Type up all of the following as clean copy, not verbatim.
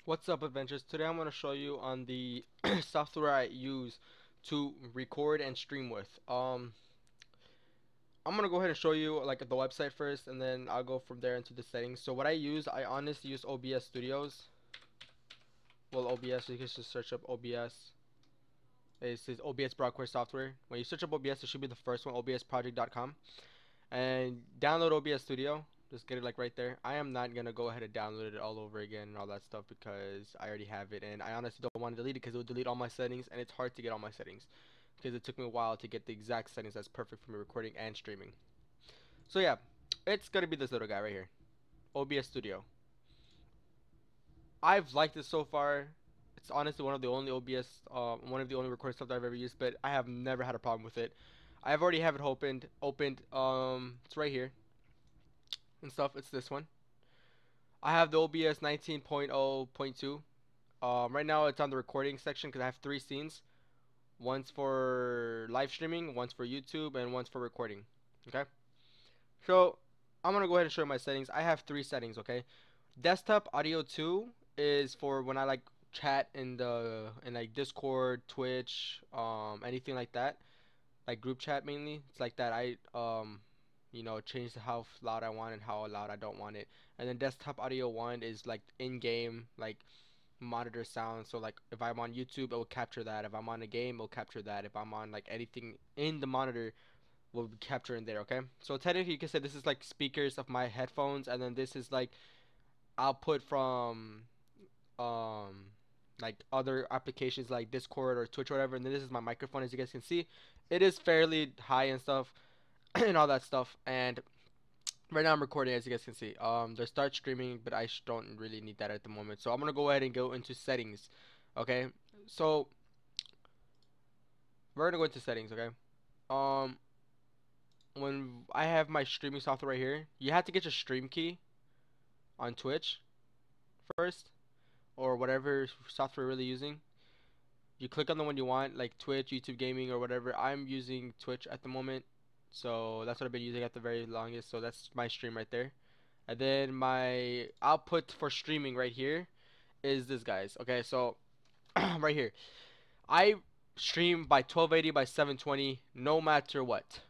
What's up, adventures? Today I'm going to show you on the software I use to record and stream with. I'm going to go ahead and show you like the website first, and then I'll go from there into the settings. So what I use, I honestly use OBS Studios. Well, OBS, you can just search up OBS. It says OBS Broadcast Software. When you search up OBS, it should be the first one, obsproject.com. And download OBS Studio. Just get it like right there. I am not gonna go ahead and download it all over again and all that stuff because I already have it, and I honestly don't want to delete it because it will delete all my settings, and it's hard to get all my settings because it took me a while to get the exact settings that's perfect for me recording and streaming. So yeah, it's gonna be this little guy right here, OBS Studio. I've liked it so far. It's honestly one of the only one of the only recording stuff that I've ever used, but I have never had a problem with it. I've already have it opened. It's right here and stuff. It's this one. I have the OBS 19.0.2. Right now it's on the recording section because I have three scenes. One's for live streaming, one's for YouTube, and one's for recording. Okay. So I'm gonna go ahead and show you my settings. I have three settings. Okay. Desktop audio 2 is for when I like chat in like Discord, Twitch, anything like that, like group chat mainly. It's like that. Change how loud I want and how loud I don't want it. And then desktop audio 1 is like in-game, like monitor sound. So like if I'm on YouTube, it will capture that. If I'm on a game, it'll capture that. If I'm on like anything in the monitor, will be captured in there. Okay. So technically, you can say this is like speakers of my headphones, and then this is like output from um like other applications like Discord or Twitch or whatever. And then this is my microphone, as you guys can see. It is fairly high and stuff and all that stuff. And right now I'm recording, as you guys can see. There's start streaming, but I don't really need that at the moment. So I'm gonna go ahead and go into settings. Okay. So we're gonna go into settings. Okay. Um, when I have my streaming software right here, you have to get your stream key on Twitch first, or whatever software you're really using. You click on the one you want, like Twitch, YouTube Gaming, or whatever. I'm using Twitch at the moment, so that's what I've been using at the very longest. So that's my stream right there. And then my output for streaming right here is this, guys. Okay, so right here, I stream by 1280 by 720 no matter what.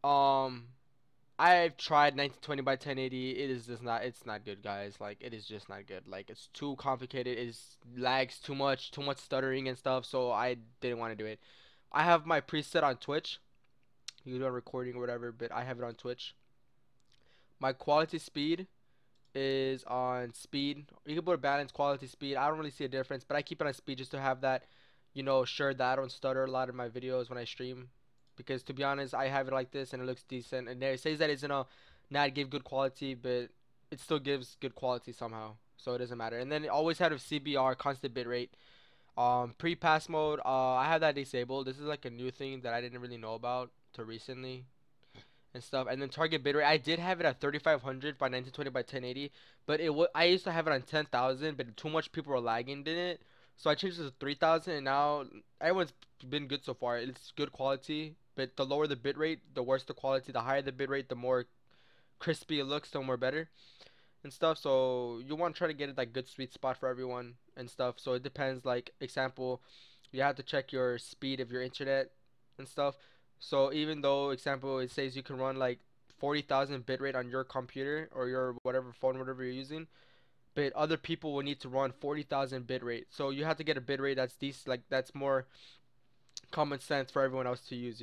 Um, I've tried 1920 by 1080. It is just not. It's not good, guys. Like it is just not good. Like it's too complicated. It lags too much stuttering and stuff. So I didn't want to do it. I have my preset on Twitch. You can do a recording or whatever, but I have it on Twitch. My quality speed is on speed. You can put a balance quality speed. I don't really see a difference, but I keep it on speed just to have that, sure that I don't stutter a lot in my videos when I stream. Because to be honest, I have it like this and it looks decent. And there it says that it's gonna not give good quality, but it still gives good quality somehow. So it doesn't matter. And then it always had a CBR, constant bitrate. Pre-pass mode, I have that disabled. This is like a new thing that I didn't really know about till recently and stuff. And then target bitrate, I did have it at 3500 by 1920 by 1080, but I used to have it on 10,000, but too much people were lagging in it, so I changed it to 3000, and now everyone's been good so far. It's good quality, but the lower the bitrate, the worse the quality. The higher the bitrate, the more crispy it looks, the more better and stuff. So you want to try to get it like good sweet spot for everyone and stuff. So it depends. Like example, you have to check your speed of your internet and stuff. So even though example it says you can run like 40,000 bitrate on your computer or your whatever phone, whatever you're using, but other people will need to run 40,000 bitrate. So you have to get a bitrate that's decent, like that's more common sense for everyone else to use.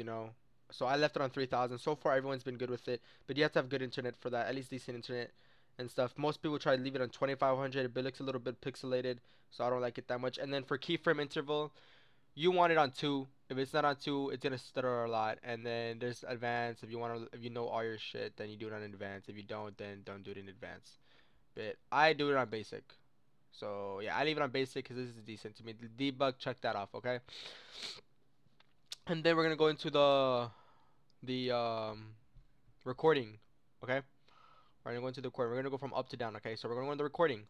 So I left it on 3,000. So far everyone's been good with it, but you have to have good internet for that, at least decent internet and stuff. Most people try to leave it on 2500, but it looks a little bit pixelated, so I don't like it that much. And then for keyframe interval, you want it on 2. If it's not on 2, it's gonna stutter a lot. And then there's advanced. If you know all your shit, then you do it on advanced. If you don't, then don't do it in advanced. But I do it on basic. So yeah, I leave it on basic because this is decent to me. The debug, check that off, okay? And then we're gonna go into the recording, okay? We're gonna go into the recording. We're gonna go from up to down, okay? So we're gonna go into the recording.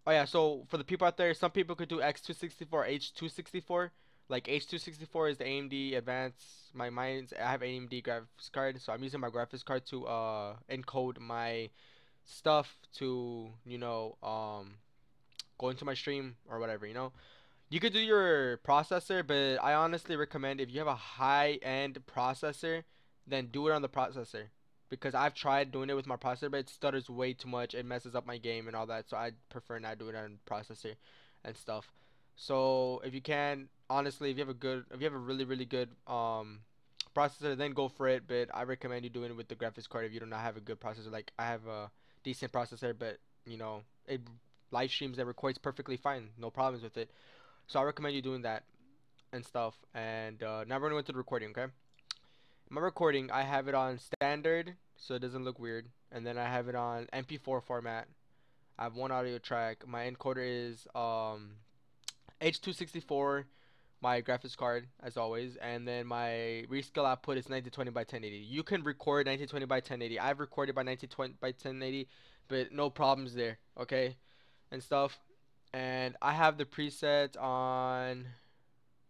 Oh yeah, so for the people out there, some people could do X264, H264. Like H264 is the AMD advanced. I have AMD graphics card, so I'm using my graphics card to encode my stuff to go into my stream or whatever, you know. You could do your processor, but I honestly recommend if you have a high-end processor, then do it on the processor. Because I've tried doing it with my processor, but it stutters way too much. It messes up my game and all that, so I prefer not do it on processor and stuff. So if you can, honestly, if you have a really really good processor, then go for it. But I recommend you doing it with the graphics card if you do not have a good processor. Like I have a decent processor, but you know it live streams and records perfectly fine, no problems with it. So I recommend you doing that and stuff. And now we're gonna go into the recording, okay? My recording, I have it on standard, so it doesn't look weird, and then I have it on MP4 format. I have one audio track. My encoder is H264, my graphics card as always, and then my rescale output is 1920 by 1080. You can record 1920 by 1080. I've recorded by 1920 by 1080, but no problems there, okay, and stuff. And I have the presets on.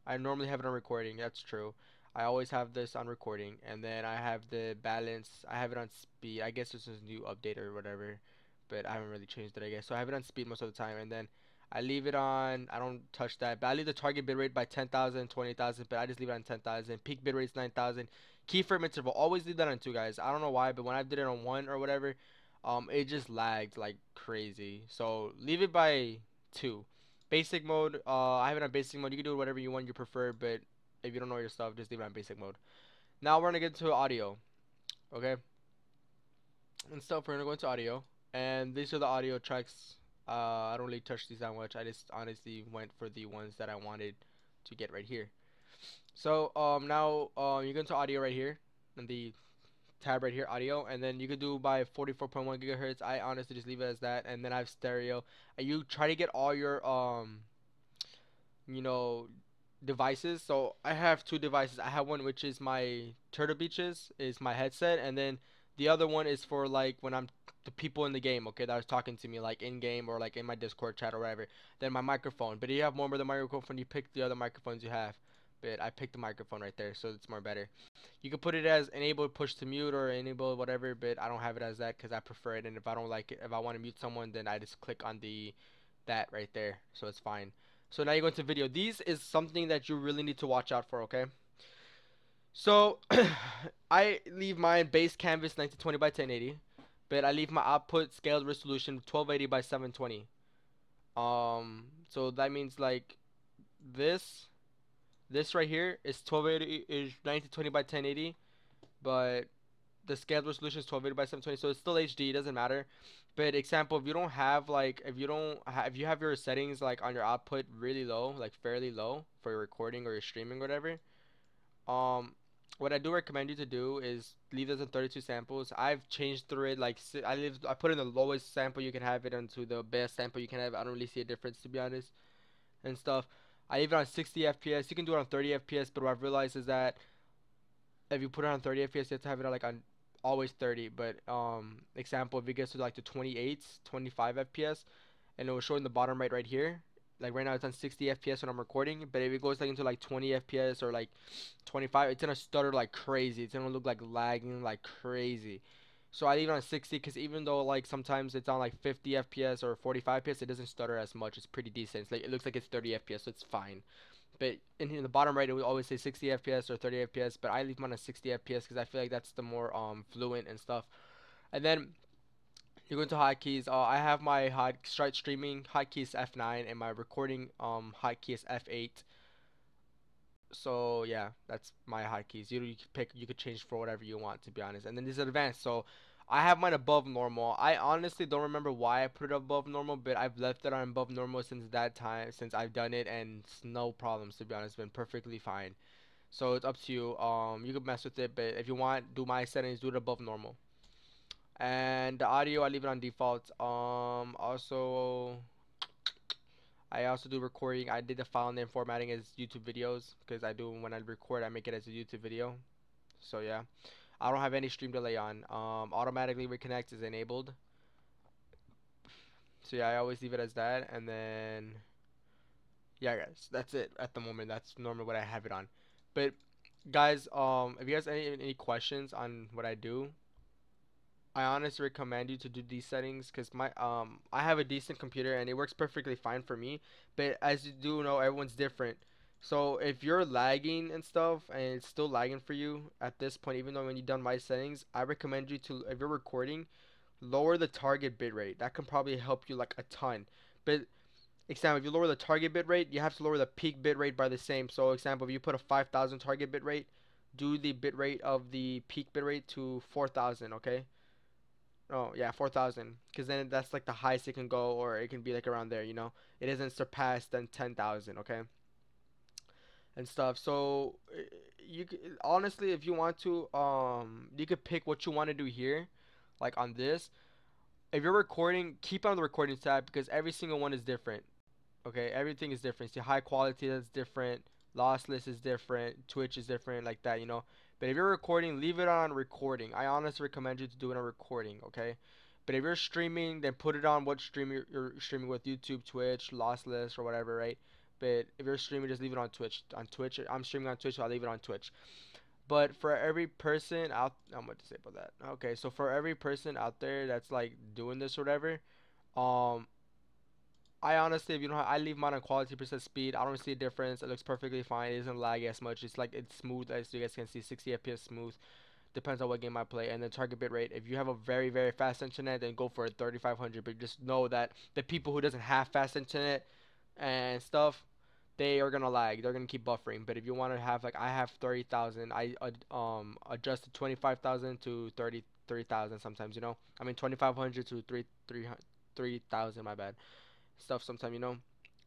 I normally have it on recording. That's true. I always have this on recording, and then I have the balance. I have it on speed. I guess this is a new update or whatever, but I haven't really changed it. I guess so. I have it on speed most of the time, and then I leave it on. I don't touch that, but I leave the target bitrate by 10,000, 20,000, but I just leave it on 10,000. Peak bitrate is 9,000. Keyframe interval, always leave that on two, guys. I don't know why, but when I did it on one or whatever, it just lagged like crazy. So leave it by two. Basic mode, I have it on basic mode. You can do whatever you want, you prefer, but if you don't know your stuff, just leave it on basic mode. Now we're gonna get into audio, okay? And stuff, we're gonna go into audio, and these are the audio tracks. I don't really touch these that much. I just honestly went for the ones that I wanted to get right here. So now you go into audio right here, in the tab right here, audio, and then you could do by 44.1 gigahertz. I honestly just leave it as that, and then I have stereo. And you try to get all your you know, devices. So I have two devices. I have one which is my Turtle Beaches, is my headset, and then the other one is for like when I'm the people in the game, okay, that was talking to me like in game or like in my Discord chat or whatever. Then my microphone. But if you have more than the microphone, you pick the other microphones you have. But I picked the microphone right there, so it's more better. You can put it as enable push to mute or enable whatever, but I don't have it as that because I prefer it. And if I don't like it, if I want to mute someone, then I just click on the that right there, so it's fine. So now you go into video. These is something that you really need to watch out for, okay? So I leave mine base canvas 1920 by 1080, but I leave my output scaled resolution 1280 by 720. So that means like this, this right here is 1280 is 1920 by 1080, but the scaled resolution is 1280 by 720, so it's still HD. It doesn't matter. But example, if you don't have like if you have your settings like on your output really low, like fairly low for your recording or your streaming or whatever, um, what I do recommend you to do is leave this in 32 samples. I've changed through it like I put in the lowest sample you can have it into the best sample you can have. I don't really see a difference to be honest and stuff. I leave it on 60 FPS. You can do it on 30 FPS, but what I've realized is that if you put it on 30 FPS, you have to have it on like on always 30. But example, if it gets to like the 28s, 25 FPS, and it will show in the bottom right here. Like right now it's on 60 FPS when I'm recording, but if it goes like into like 20 FPS or like 25, it's gonna stutter like crazy. It's gonna look like lagging like crazy. So I leave it on 60 because even though like sometimes it's on like 50 FPS or 45 FPS, it doesn't stutter as much. It's pretty decent. It's like it looks like it's 30 FPS, so it's fine. But in the bottom right, it would always say 60 FPS or 30 FPS. But I leave mine at 60 FPS because I feel like that's the more fluent and stuff. And then you go into hotkeys. I have my start streaming hotkey is F9 and my recording hotkey is F8. So yeah, that's my hotkeys. You can pick, you could change for whatever you want to be honest. And then this is advanced. So I have mine above normal. I honestly don't remember why I put it above normal, but I've left it on above normal since that time, since I've done it, and it's no problems to be honest. It's been perfectly fine. So it's up to you. You can mess with it, but if you want, do my settings, do it above normal. And the audio, I leave it on default. I also do recording. I did the file name formatting as YouTube videos because I do when I record, I make it as a YouTube video. So yeah, I don't have any stream delay on. Automatically reconnect is enabled. So yeah, I always leave it as that, and then yeah, guys, that's it at the moment. That's normally what I have it on. But guys, if you guys any questions on what I do, I honestly recommend you to do these settings because my I have a decent computer and it works perfectly fine for me. But as you do know, everyone's different. So if you're lagging and stuff and it's still lagging for you at this point, even though when you done my settings, I recommend you to, if you're recording, lower the target bitrate. That can probably help you like a ton. But example, if you lower the target bitrate, you have to lower the peak bitrate by the same. So example, if you put a 5,000 target bitrate, do the bitrate of the peak bitrate to 4,000. Okay. Oh yeah, 4,000. Because then that's like the highest it can go, or it can be like around there. It isn't surpassed than 10,000. Okay, and stuff. So honestly, if you want to, you could pick what you want to do here, like on this. If you're recording, keep on the recording tab because every single one is different. Okay, everything is different. See, high quality that's different. Lossless is different. Twitch is different, like that. But if you're recording, leave it on recording. I honestly recommend you to do it on recording. Okay. But if you're streaming, then put it on what stream you're streaming with, YouTube, Twitch, lossless, or whatever, right? But if you're streaming, just leave it on Twitch. On Twitch, I'm streaming on Twitch, so I leave it on Twitch. But for every person out, I'm gonna disable that. Okay, so for every person out there that's like doing this or whatever, um, I honestly, if you don't have, I leave mine on quality percent speed. I don't see a difference. It looks perfectly fine. It doesn't lag as much. It's like it's smooth as you guys can see, 60 FPS smooth. Depends on what game I play. And then target bitrate. If you have a very very fast internet, then go for a 3500. But just know that the people who doesn't have fast internet and stuff, they are gonna lag. They're gonna keep buffering. But if you want to have like I have 30,000, I adjusted 25,000 to 33,000 sometimes. I mean 2,500 to 3,000. My bad stuff sometimes.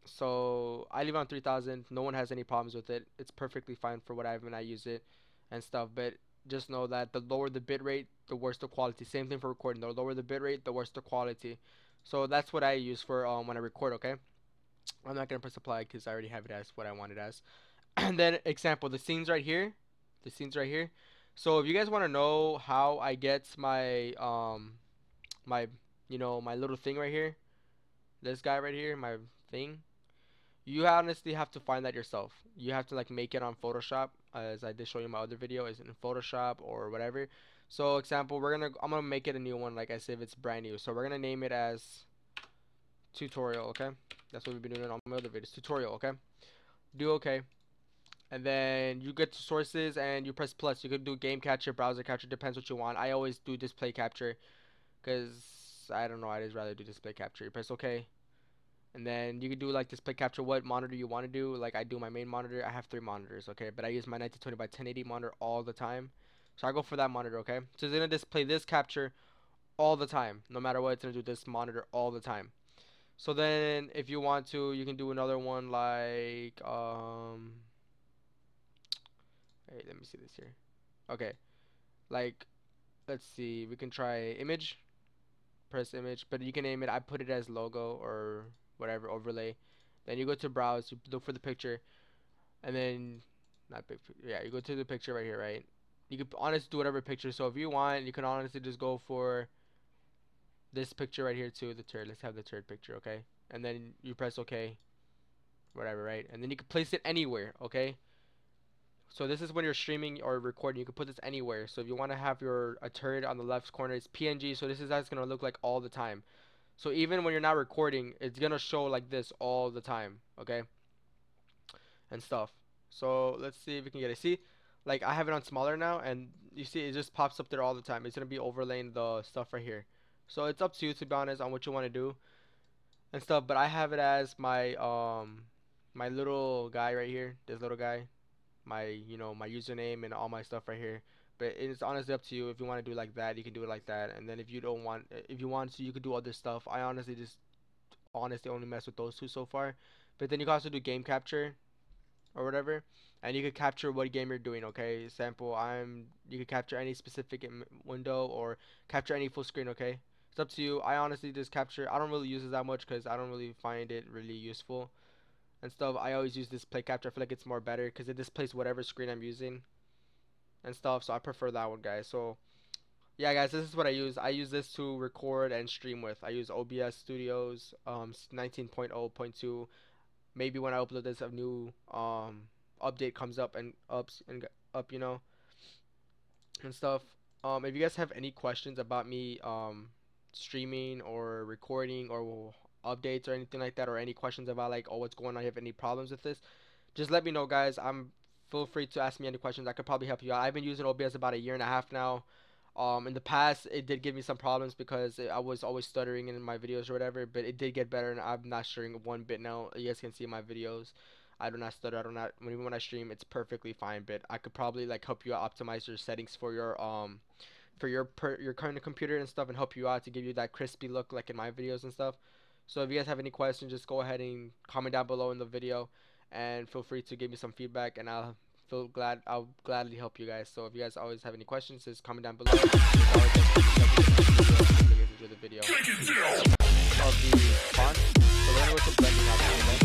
So I leave on 3,000. No one has any problems with it. It's perfectly fine for what I have when I use it and stuff. But just know that the lower the bit rate, the worse the quality. Same thing for recording. The lower the bit rate, the worse the quality. So that's what I use for when I record. Okay. I'm not gonna press apply because I already have it as what I want it as. And then example, the scenes right here. The scenes right here. So if you guys want to know how I get my my little thing right here, this guy right here, my thing, you honestly have to find that yourself. You have to like make it on Photoshop, as I did show you in my other video, is in Photoshop or whatever. So example, I'm gonna make it a new one, like I said, if it's brand new. So we're gonna name it as tutorial, okay? That's what we've been doing on my other videos, tutorial, okay? Do okay, and then you get to sources and you press plus. You could do game capture, browser capture, depends what you want. I always do display capture, cause I don't know, I just rather do display capture. You press okay. And then you can do like display capture what monitor you want to do. Like I do my main monitor. I have 3 monitors, okay? But I use my 1920 by 1080 monitor all the time. So I go for that monitor, okay? So it's gonna display this capture all the time. No matter what, it's gonna do this monitor all the time. So then if you want to, you can do another one like hey, let me see this here. Okay. Like let's see, we can try image, press image, but you can name it, I put it as logo or whatever overlay. Then you go to browse, you look for the picture, and then not big, yeah, you go to the picture right here, right? You can honestly do whatever picture. So if you want, you can honestly just go for this picture right here too, the turd. Let's have the turd picture, okay? And then you press okay, whatever, right? And then you can place it anywhere, okay? So this is when you're streaming or recording. You can put this anywhere. So if you want to have your a turd on the left corner, it's PNG. So this is how it's gonna look like all the time. So even when you're not recording, it's gonna show like this all the time, okay? And stuff. So let's see if we can get it. See, like I have it on smaller now, and you see it just pops up there all the time. It's gonna be overlaying the stuff right here. So it's up to you to be honest on what you want to do and stuff. But I have it as my little guy right here. This little guy, my username and all my stuff right here. But it's honestly up to you. If you want to do it like that, you can do it like that. And then if you don't want, if you want to, you could do other stuff. I honestly only mess with those two so far. But then you can also do game capture or whatever, and you could capture what game you're doing. Okay, sample. You could capture any specific window or capture any full screen. Okay, it's up to you. I honestly just capture. I don't really use it that much because I don't really find it really useful and stuff. I always use display capture. I feel like it's more better because it displays whatever screen I'm using and stuff. So I prefer that one, guys. So yeah, guys, this is what I use. I use this to record and stream with. I use OBS Studios 19.0.2. Maybe when I upload this, a new update comes up and up, and stuff. If you guys have any questions about me streaming or recording or updates or anything like that, or any questions about like, oh, what's going on, you have any problems with this, just let me know, guys. I'm Feel free to ask me any questions. I could probably help you out. I've been using OBS about a year and a half now. In the past, it did give me some problems because I was always stuttering in my videos or whatever, but it did get better, and I'm not stuttering one bit now. You guys can see in my videos. I do not stutter. I do not. Even when I stream, it's perfectly fine. But I could probably like help you out, optimize your settings for your current computer and stuff, and help you out to give you that crispy look like in my videos and stuff. So if you guys have any questions, just go ahead and comment down below in the video, and feel free to give me some feedback, and I'll gladly help you guys. So if you guys always have any questions, just comment down below. As always, enjoy the video of the font. So we're gonna go to blending option, okay?